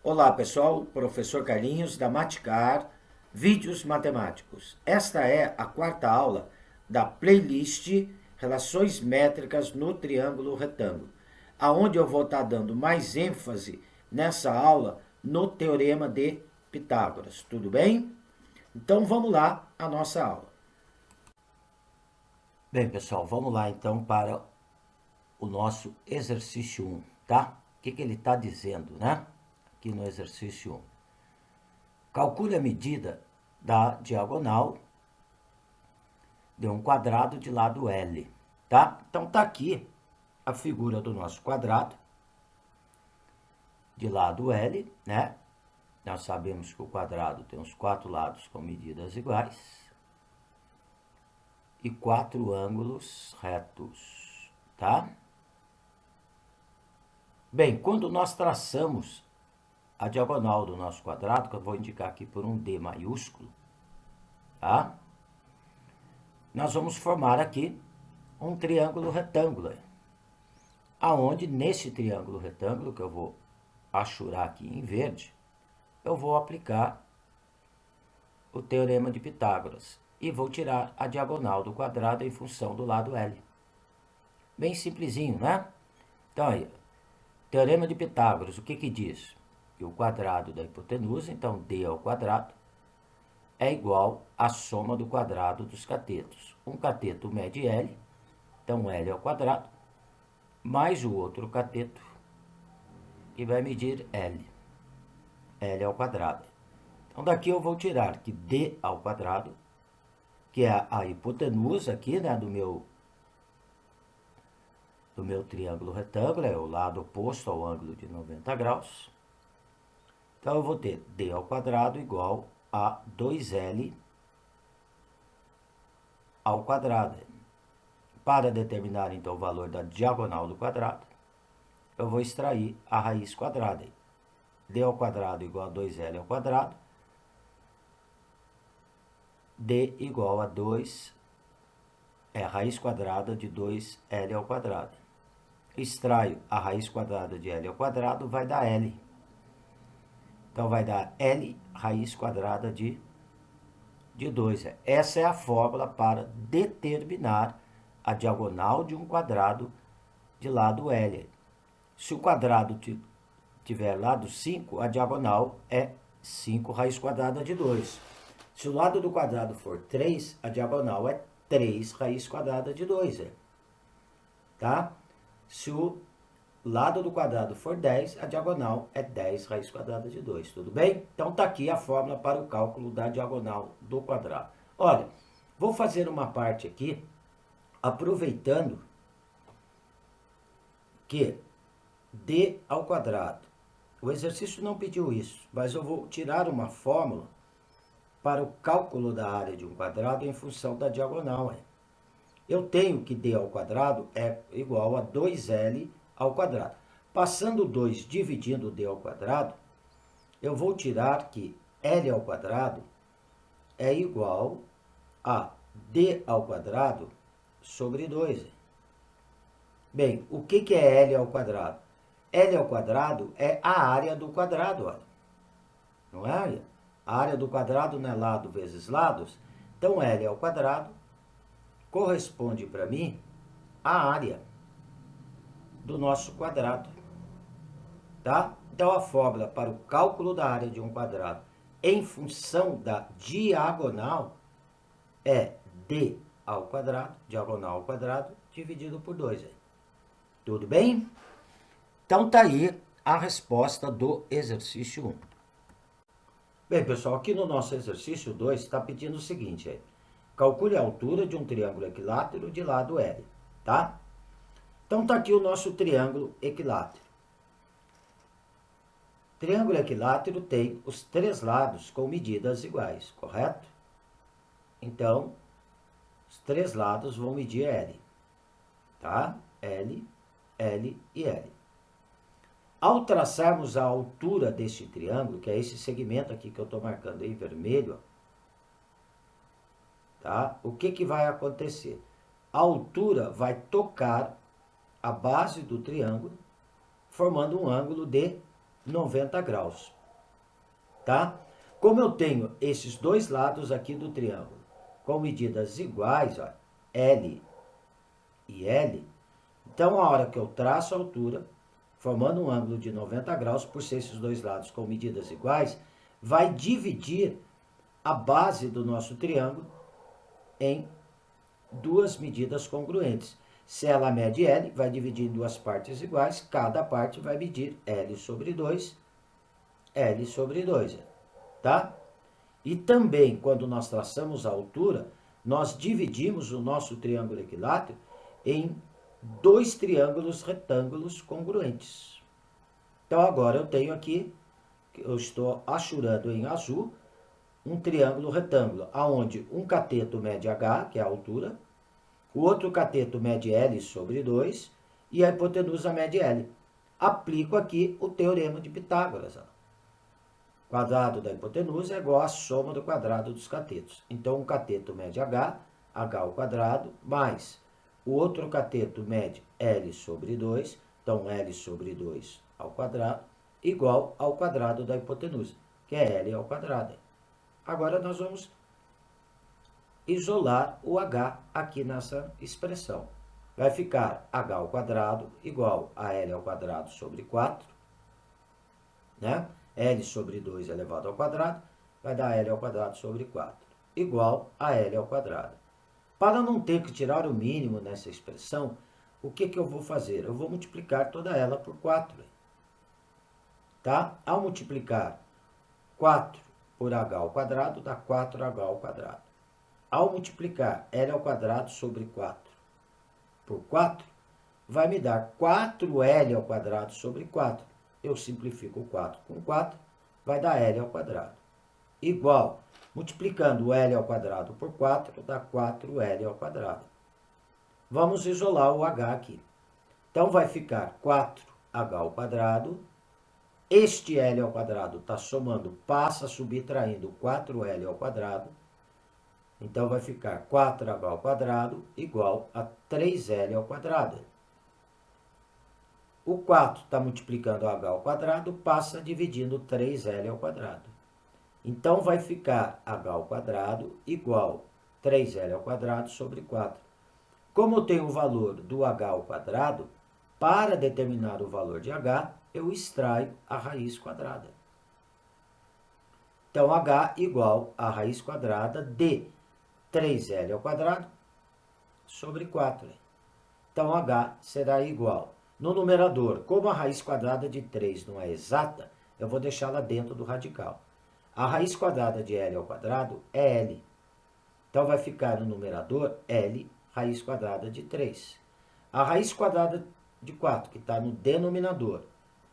Olá pessoal, professor Carlinhos da Maticar, Vídeos Matemáticos. Esta é a quarta aula da playlist Relações Métricas no Triângulo Retângulo, aonde eu vou estar dando mais ênfase nessa aula no Teorema de Pitágoras, tudo bem? Então vamos lá a nossa aula. Bem pessoal, vamos lá então para o nosso exercício 1, tá? O que ele está dizendo, né? Aqui no exercício 1. Calcule a medida da diagonal de um quadrado de lado L, tá? Então tá aqui a figura do nosso quadrado de lado L, né? Nós sabemos que o quadrado tem os 4 lados com medidas iguais e 4 ângulos retos, tá? Bem, quando nós traçamos a diagonal do nosso quadrado, que eu vou indicar aqui por um D maiúsculo, tá? Nós vamos formar aqui um triângulo retângulo, aonde nesse triângulo retângulo, que eu vou achurar aqui em verde, eu vou aplicar o Teorema de Pitágoras e vou tirar a diagonal do quadrado em função do lado L. Bem simplesinho, né? Então aí, Teorema de Pitágoras, o que diz? Que o quadrado da hipotenusa, então D ao quadrado, é igual à soma do quadrado dos catetos. Um cateto mede L, então L ao quadrado, mais o outro cateto, que vai medir L. L ao quadrado. Então daqui eu vou tirar que D ao quadrado, que é a hipotenusa aqui, né, do meu triângulo retângulo, é o lado oposto ao ângulo de 90 graus. Então eu vou ter D ao quadrado igual a 2L ao quadrado. Para determinar então o valor da diagonal do quadrado, eu vou extrair a raiz quadrada. D ao quadrado igual a 2L ao quadrado. D igual a 2 é a raiz quadrada de 2L ao quadrado. Extraio a raiz quadrada de L ao quadrado, vai dar L. Então vai dar L raiz quadrada de 2. Essa é a fórmula para determinar a diagonal de um quadrado de lado L. Se o quadrado tiver lado 5, a diagonal é 5 raiz quadrada de 2. Se o lado do quadrado for 3, a diagonal é 3 raiz quadrada de 2. Tá? Se o lado do quadrado for 10, a diagonal é 10 raiz quadrada de 2, tudo bem? Então tá aqui a fórmula para o cálculo da diagonal do quadrado. Olha, vou fazer uma parte aqui, aproveitando que D ao quadrado. O exercício não pediu isso, mas eu vou tirar uma fórmula para o cálculo da área de um quadrado em função da diagonal. Eu tenho que D ao quadrado é igual a 2L ao quadrado. Passando 2 dividindo D ao quadrado, eu vou tirar que L ao quadrado é igual a D ao quadrado sobre 2. Bem, o que é L ao quadrado? L ao quadrado é a área do quadrado, olha. Não é? A área do quadrado não é lado vezes lados? Então, L ao quadrado corresponde para mim à área do nosso quadrado, tá? Então, a fórmula para o cálculo da área de um quadrado em função da diagonal é D ao quadrado, diagonal ao quadrado, dividido por 2. Tudo bem? Então, tá aí a resposta do exercício 1. Bem, pessoal, aqui no nosso exercício 2 está pedindo o seguinte, calcule a altura de um triângulo equilátero de lado L, tá? Então tá aqui o nosso triângulo equilátero. Triângulo equilátero tem os 3 lados com medidas iguais, correto? Então, os 3 lados vão medir L, tá? L, L e L. Ao traçarmos a altura deste triângulo, que é esse segmento aqui que eu estou marcando em vermelho, tá? O que vai acontecer? A altura vai tocar a base do triângulo, formando um ângulo de 90 graus, tá? Como eu tenho esses dois lados aqui do triângulo com medidas iguais, ó, L e L, então a hora que eu traço a altura, formando um ângulo de 90 graus, por ser esses dois lados com medidas iguais, vai dividir a base do nosso triângulo em duas medidas congruentes. Se ela mede L, vai dividir em duas partes iguais, cada parte vai medir L sobre 2, L sobre 2, tá? E também, quando nós traçamos a altura, nós dividimos o nosso triângulo equilátero em dois triângulos retângulos congruentes. Então, agora eu tenho aqui, eu estou achurando em azul, um triângulo retângulo, onde um cateto mede H, que é a altura, o outro cateto mede L sobre 2 e a hipotenusa mede L. Aplico aqui o teorema de Pitágoras. O quadrado da hipotenusa é igual à soma do quadrado dos catetos. Então, um cateto mede H, H ao quadrado, mais o outro cateto mede L sobre 2, então L sobre 2 ao quadrado, igual ao quadrado da hipotenusa, que é L ao quadrado. Agora nós vamos isolar o H aqui nessa expressão. Vai ficar H ao quadrado igual a L ao quadrado sobre 4, né? L sobre 2 elevado ao quadrado, vai dar L ao quadrado sobre 4, igual a L ao quadrado. Para não ter que tirar o mínimo nessa expressão, o que eu vou fazer? Eu vou multiplicar toda ela por 4. Tá? Ao multiplicar 4 por H ao quadrado, dá 4H ao quadrado. Ao multiplicar L ao quadrado sobre 4 por 4, vai me dar 4L ao quadrado sobre 4. Eu simplifico o 4 com 4, vai dar L ao quadrado. Igual, multiplicando o L ao quadrado por 4, dá 4L ao quadrado. Vamos isolar o H aqui. Então, vai ficar 4H ao quadrado. Este L ao quadrado está somando, passa subtraindo 4L ao quadrado. Então, vai ficar 4H ao quadrado igual a 3L ao quadrado. O 4 está multiplicando H ao quadrado, passa dividindo 3L ao quadrado. Então, vai ficar H ao quadrado igual 3L ao quadrado sobre 4. Como eu tenho o valor do H ao quadrado, para determinar o valor de H, eu extraio a raiz quadrada. Então, H igual a raiz quadrada de 3L ao quadrado sobre 4. Então, H será igual. No numerador, como a raiz quadrada de 3 não é exata, eu vou deixá-la dentro do radical. A raiz quadrada de L ao quadrado é L. Então, vai ficar no numerador L, raiz quadrada de 3. A raiz quadrada de 4, que está no denominador,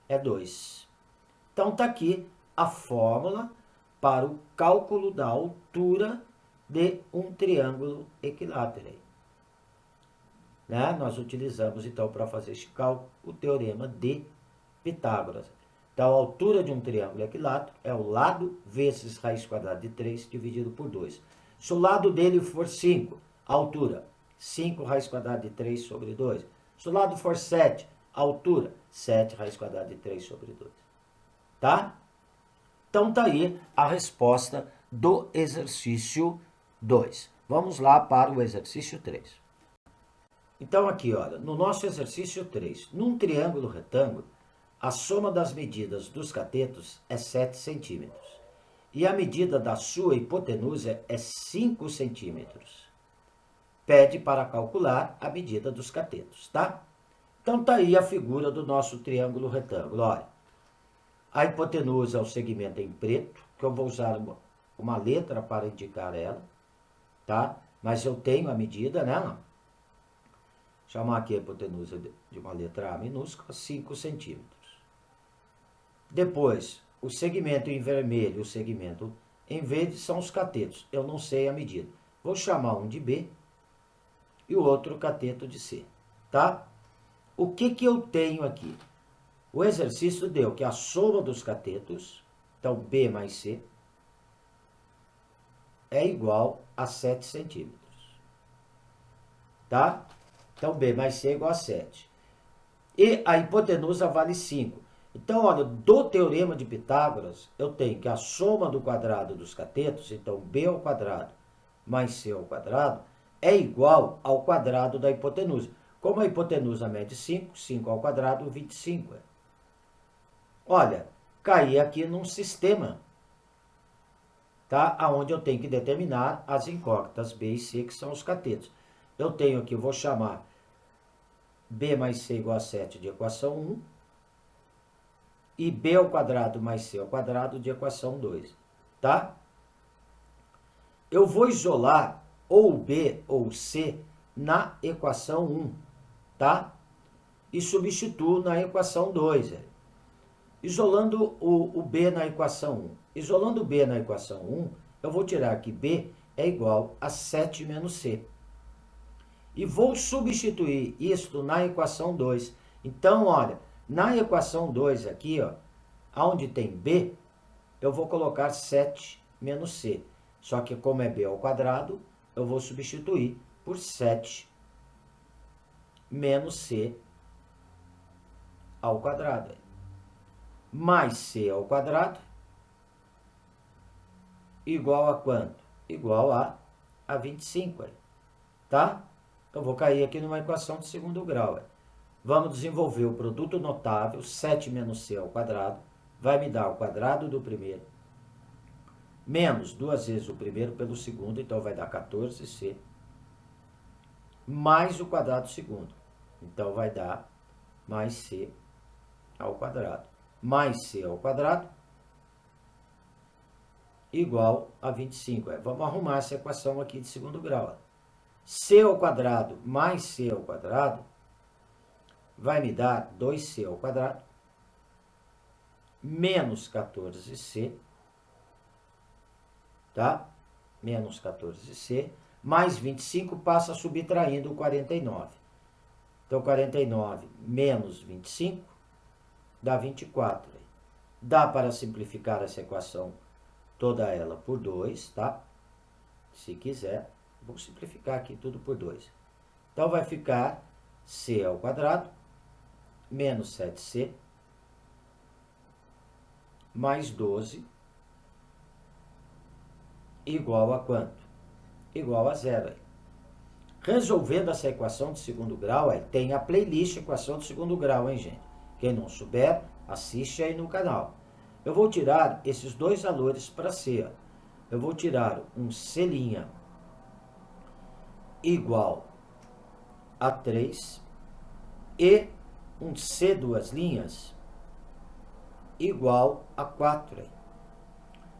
é 2. Então, está aqui a fórmula para o cálculo da altura de um triângulo equilátero. Né? Nós utilizamos, então, para fazer este cálculo, o teorema de Pitágoras. Então, a altura de um triângulo equilátero é o lado vezes raiz quadrada de 3 dividido por 2. Se o lado dele for 5, a altura, 5 raiz quadrada de 3 sobre 2. Se o lado for 7, a altura, 7 raiz quadrada de 3 sobre 2. Tá? Então, tá aí a resposta do exercício 2. Vamos lá para o exercício 3. Então, aqui, olha, no nosso exercício 3, num triângulo retângulo, a soma das medidas dos catetos é 7 centímetros. E a medida da sua hipotenusa é 5 centímetros. Pede para calcular a medida dos catetos, tá? Então, tá aí a figura do nosso triângulo retângulo. Olha, a hipotenusa é o segmento em preto, que eu vou usar uma letra para indicar ela, tá? Mas eu tenho a medida, né? Chamar aqui a hipotenusa de uma letra A minúscula, 5 centímetros. Depois, o segmento em vermelho e o segmento em verde são os catetos. Eu não sei a medida. Vou chamar um de B e o outro cateto de C, tá? O que eu tenho aqui? O exercício deu que a soma dos catetos, então B mais C, é igual a 7 centímetros, tá? Então, B mais C é igual a 7. E a hipotenusa vale 5. Então, olha, do teorema de Pitágoras, eu tenho que a soma do quadrado dos catetos, então b ao quadrado mais c ao quadrado, é igual ao quadrado da hipotenusa. Como a hipotenusa mede 5, 5 ao quadrado, 25. Olha, caí aqui num sistema, tá? Onde eu tenho que determinar as incógnitas b e c, que são os catetos. Eu tenho aqui, eu vou chamar b mais c igual a 7 de equação 1, e b ao quadrado mais c ao quadrado de equação 2, tá? Eu vou isolar ou b ou c na equação 1, tá? E substituo na equação 2. Isolando o b na equação 1. Isolando o b na equação 1, eu vou tirar que b é igual a 7 menos c. E vou substituir isto na equação 2. Então, olha, na equação 2 aqui, ó, onde tem b, eu vou colocar 7 menos c. Só que como é b ao quadrado, eu vou substituir por 7 menos c ao quadrado. Mais c ao quadrado igual a quanto? Igual a 25, tá? Eu vou cair aqui numa equação de segundo grau. Vamos desenvolver o produto notável, 7 menos c ao quadrado, vai me dar o quadrado do primeiro, menos 2 vezes o primeiro pelo segundo, então vai dar 14c, mais o quadrado do segundo. Então vai dar mais c ao quadrado. Mais c ao quadrado igual a 25. Vamos arrumar essa equação aqui de segundo grau. C ao quadrado mais c ao quadrado vai me dar 2c ao quadrado menos 14c, tá? Menos 14c, mais 25 passa subtraindo o 49. Então, 49 menos 25 dá 24. Dá para simplificar essa equação toda ela por 2, tá? Se quiser, vou simplificar aqui tudo por 2. Então, vai ficar c ao quadrado menos 7c mais 12 igual a quanto? Igual a 0. Resolvendo essa equação de segundo grau, tem a playlist equação de segundo grau, hein, gente? Quem não souber, assiste aí no canal. Eu vou tirar esses dois valores para C. Eu vou tirar um C' igual a 3 e um C duas linhas igual a 4.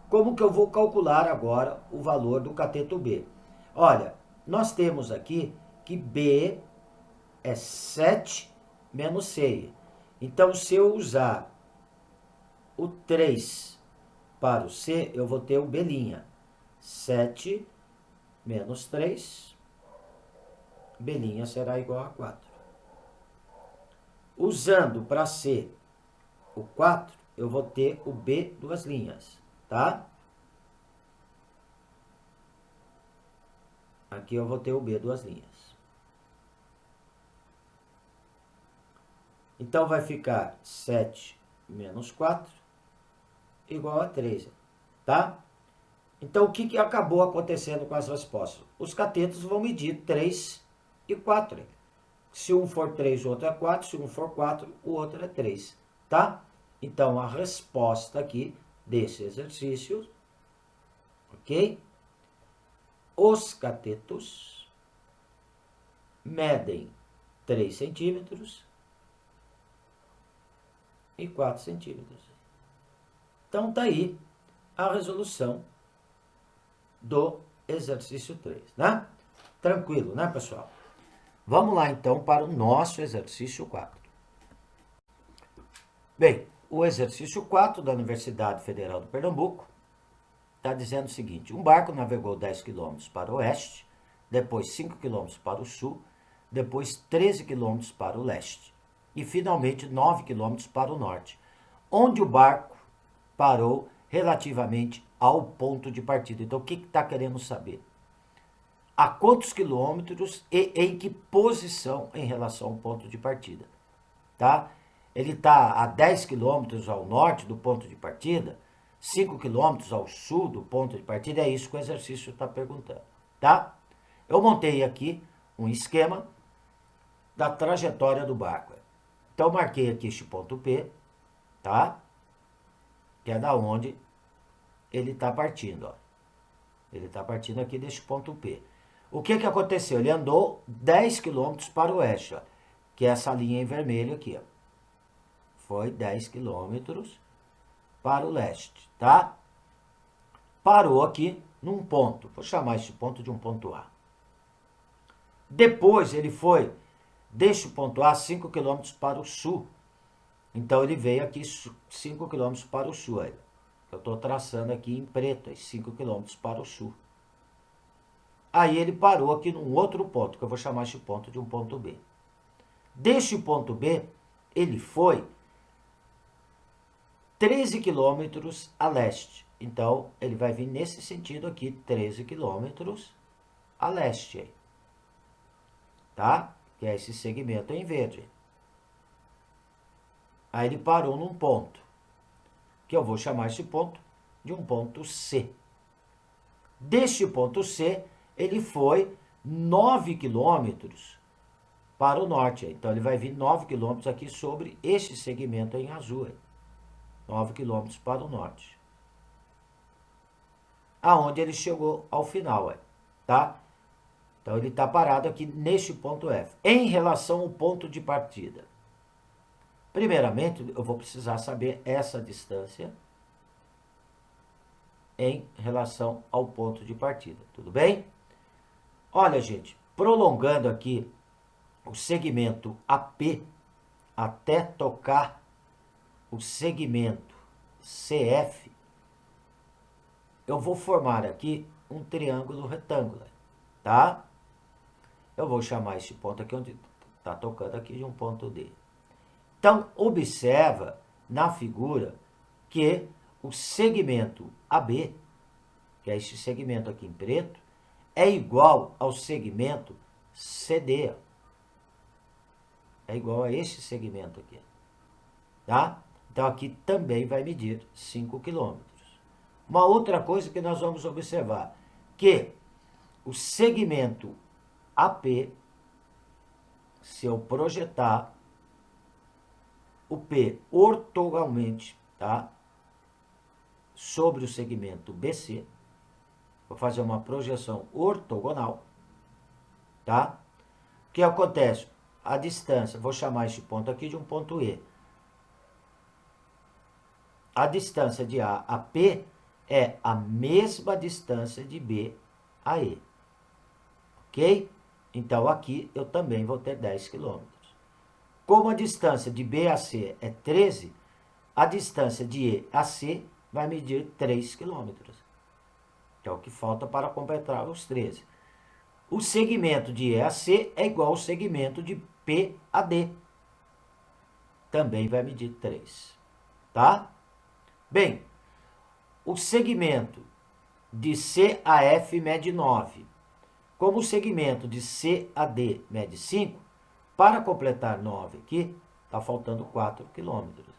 Como que eu vou calcular agora o valor do cateto B? Olha, nós temos aqui que B é 7 menos C. Então, se eu usar o 3 para o C, eu vou ter o B'. 7 menos 3, B' será igual a 4. Usando para C o 4, eu vou ter o B duas linhas, tá? Aqui eu vou ter o B duas linhas. Então, vai ficar 7 menos 4 igual a 3, tá? Então, o que acabou acontecendo com as respostas? Os catetos vão medir 3 e 4. Se um for 3, o outro é 4. Se um for 4, o outro é 3, tá? Então, a resposta aqui desse exercício, ok? Os catetos medem 3 centímetros e 4 centímetros. Então, tá aí a resolução do exercício 3, né? Tranquilo, né, pessoal? Vamos lá, então, para o nosso exercício 4. Bem, o exercício 4 da Universidade Federal do Pernambuco está dizendo o seguinte: um barco navegou 10 km para o oeste, depois 5 km para o sul, depois 13 km para o leste e, finalmente, 9 km para o norte, onde o barco parou relativamente ao ponto de partida. Então, o que está querendo saber? A quantos quilômetros e em que posição em relação ao ponto de partida, tá? ele está a 10 quilômetros ao norte do ponto de partida, 5 quilômetros ao sul do ponto de partida, é isso que o exercício está perguntando, tá? Eu montei aqui um esquema da trajetória do barco. Então, marquei aqui este ponto P, tá? Que é da onde ele está partindo, ó. Ele está partindo aqui deste ponto P. O que aconteceu? Ele andou 10 quilômetros para o oeste, ó, que é essa linha em vermelho aqui, ó. Foi 10 quilômetros para o leste, tá? Parou aqui num ponto. Vou chamar esse ponto de um ponto A. Depois ele foi, deixa o ponto A 5 quilômetros para o sul. Então ele veio aqui 5 quilômetros para o sul. Aí. Eu estou traçando aqui em preto, 5 quilômetros para o sul. Aí ele parou aqui num outro ponto, que eu vou chamar esse ponto de um ponto B. Deste ponto B, ele foi 13 quilômetros a leste. Então, ele vai vir nesse sentido aqui, 13 quilômetros a leste. Aí. Tá? Que é esse segmento em verde. Aí ele parou num ponto, que eu vou chamar esse ponto de um ponto C. Deste ponto C, ele foi 9 quilômetros para o norte. Então, ele vai vir 9 quilômetros aqui sobre este segmento em azul. Aí. 9 quilômetros para o norte. Aonde ele chegou ao final, tá? Então, ele está parado aqui neste ponto F. Em relação ao ponto de partida. Primeiramente, eu vou precisar saber essa distância em relação ao ponto de partida. Tudo bem? Olha, gente, prolongando aqui o segmento AP até tocar o segmento CF, eu vou formar aqui um triângulo retângulo, tá? Eu vou chamar esse ponto aqui onde está tocando aqui de um ponto D. Então, observa na figura que o segmento AB, que é esse segmento aqui em preto, é igual ao segmento CD. É igual a esse segmento aqui, tá? Então, aqui também vai medir 5 quilômetros. Uma outra coisa que nós vamos observar, que o segmento AP, se eu projetar o P ortogonalmente, tá? Sobre o segmento BC, vou fazer uma projeção ortogonal, tá? O que acontece? A distância, vou chamar este ponto aqui de um ponto E. A distância de A a P é a mesma distância de B a E. Ok? Então, aqui eu também vou ter 10 quilômetros. Como a distância de B a C é 13, a distância de E a C vai medir 3 quilômetros. Que é o que falta para completar os 13. O segmento de E a C é igual ao segmento de P a D. Também vai medir 3. Tá? Bem, o segmento de C a F mede 9. Como o segmento de C a D mede 5, para completar 9 aqui, está faltando 4 quilômetros.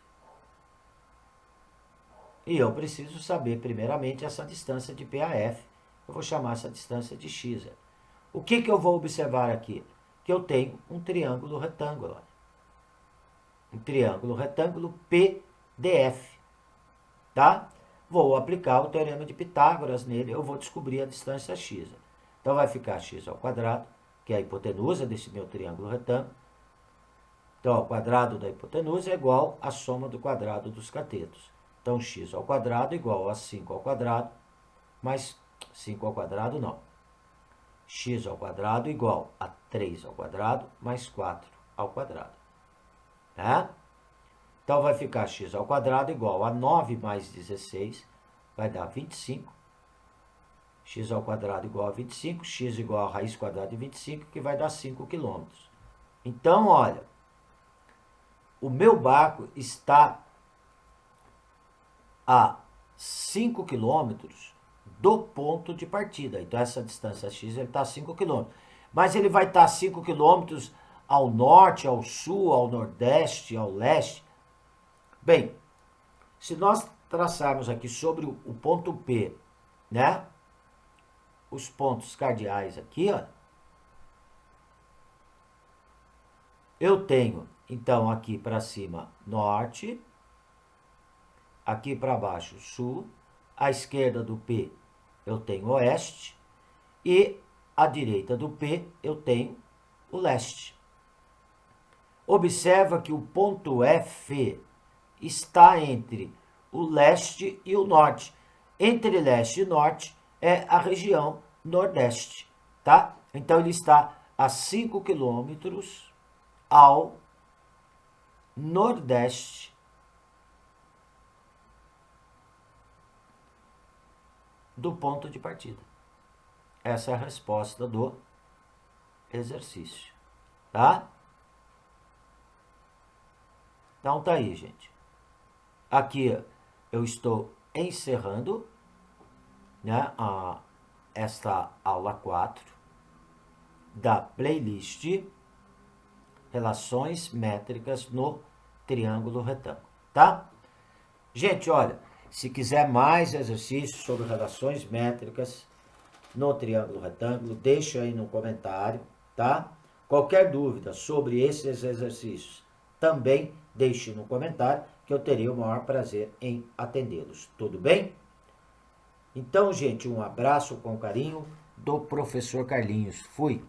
E eu preciso saber, primeiramente, essa distância de P a F. Eu vou chamar essa distância de X. O que eu vou observar aqui? Que eu tenho um triângulo retângulo. Um triângulo retângulo PDF. Tá? Vou aplicar o teorema de Pitágoras nele, eu vou descobrir a distância x. Então, vai ficar x ao quadrado, que é a hipotenusa desse meu triângulo retângulo. Então, o quadrado da hipotenusa é igual à soma do quadrado dos catetos. Então, x ao quadrado igual a 5 ao quadrado, mais 5 ao quadrado não. X ao quadrado igual a 3 ao quadrado, mais 4 ao quadrado. Tá? Então, vai ficar x ao quadrado igual a 9 mais 16, vai dar 25. X ao quadrado igual a 25, x igual a raiz quadrada de 25, que vai dar 5 quilômetros. Então, olha, o meu barco está a 5 quilômetros do ponto de partida. Então, essa distância x ele está a 5 quilômetros. Mas ele vai estar a 5 quilômetros ao norte, ao sul, ao nordeste, ao leste. Bem, se nós traçarmos aqui sobre o ponto P, né? Os pontos cardeais aqui, ó. Eu tenho, então, aqui para cima, norte. Aqui para baixo, sul. À esquerda do P, eu tenho oeste. E à direita do P, eu tenho o leste. Observa que o ponto F está entre o leste e o norte. Entre leste e norte é a região nordeste, tá? Então, ele está a 5 quilômetros ao nordeste do ponto de partida. Essa é a resposta do exercício, tá? Então, tá aí, gente. Aqui eu estou encerrando, né, esta aula 4 da playlist Relações Métricas no Triângulo Retângulo, tá? Gente, olha, se quiser mais exercícios sobre relações métricas no triângulo retângulo, deixa aí no comentário, tá? Qualquer dúvida sobre esses exercícios, também deixe no comentário, que eu teria o maior prazer em atendê-los. Tudo bem? Então, gente, um abraço com carinho do professor Carlinhos. Fui!